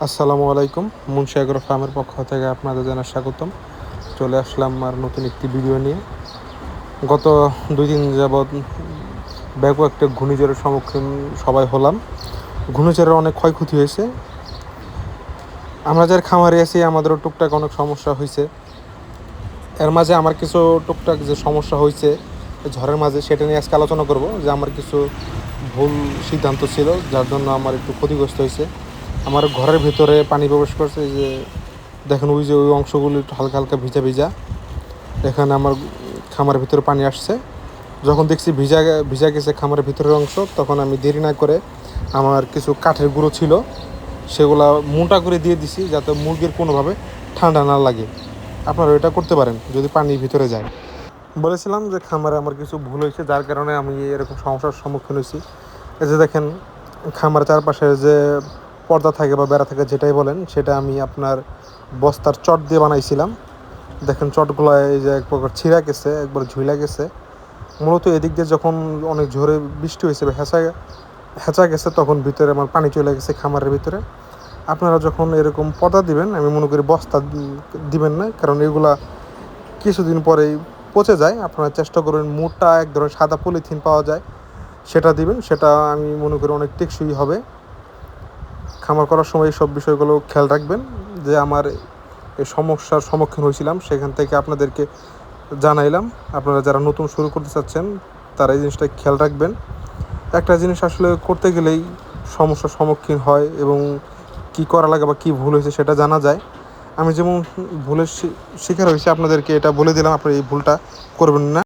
আসসালামু আলাইকুম। মুন্সি এগ্রো ফার্মের পক্ষ থেকে আপনাদের জানাই স্বাগতম। চলে আসলাম আর নতুন একটি ভিডিও নিয়ে। গত 2 দিন যাবৎ ব্যাপক একটা ঘূর্ণিঝড়ের সম্মুখীন সবাই হলাম। ঘূর্ণিঝড়ের অনেক ক্ষয়ক্ষতি হয়েছে। আমরা যার খামারে আছি আমাদেরও টুকটাক অনেক সমস্যা হয়েছে। এর মাঝে আমার কিছু টুকটাক যে সমস্যা হয়েছে ঝড়ের মাঝে, সেটা নিয়ে আজকে আলোচনা করব। যে আমার কিছু ভুল সিদ্ধান্ত ছিল যার জন্য আমার একটু ক্ষতিগ্রস্ত হয়েছে। আমার ঘরের ভিতরে পানি প্রবেশ করছে, যে দেখেন ওই যে ওই অংশগুলো একটু হালকা হালকা ভিজা ভিজা। এখানে আমার খামারের ভিতরে পানি আসছে। যখন দেখছি ভিজা ভিজা গেছে খামারের ভিতরের অংশ, তখন আমি দেরি না করে আমার কিছু কাঠের গুঁড়ো ছিল সেগুলা মোটা করে দিয়ে দিছি, যাতে মুরগির কোনোভাবে ঠান্ডা না লাগে। আপনারা এটা করতে পারেন যদি পানির ভিতরে যায়। বলেছিলাম যে খামারে আমার কিছু ভুল হয়েছে, যার কারণে আমি এরকম সমস্যার সম্মুখীন হয়েছি। এই যে দেখেন, খামারের চারপাশে যে পর্দা থাকে বা বেড়া থাকে, যেটাই বলেন, সেটা আমি আপনার বস্তার চট দিয়ে বানাইছিলাম। দেখেন চটগুলো এই যে এক প্রকার ছিঁড়া গেছে, একবার ঝুলা গেছে। মূলত এদিক দিয়ে যখন অনেক জোরে বৃষ্টি হয়েছে বা হেঁচা গেছে, তখন ভিতরে আমার পানি চলে গেছে খামারের ভিতরে। আপনারা যখন এরকম পর্দা দিবেন, আমি মনে করি বস্তা দিবেন না, কারণ এগুলা কিছুদিন পরেই পচে যায়। আপনারা চেষ্টা করবেন মোটা এক ধরনের সাদা পলিথিন পাওয়া যায়, সেটা দিবেন। সেটা আমি মনে করি অনেক টেকসই হবে। খামার করার সময় সব বিষয়গুলো খেয়াল রাখবেন। যে আমার এই সমস্যার সম্মুখীন হয়েছিলাম, সেখান থেকে আপনাদেরকে জানাইলাম। আপনারা যারা নতুন শুরু করতে চাচ্ছেন তারা এই জিনিসটা খেয়াল রাখবেন। একটা জিনিস আসলে করতে গেলেই সমস্যার সম্মুখীন হয়, এবং কি করা লাগে বা কী ভুল হয়েছে সেটা জানা যায়। আমি যেমন ভুলের শিকার হয়েছি, আপনাদেরকে এটা বলে দিলাম, আপনারা এই ভুলটা করবেন না।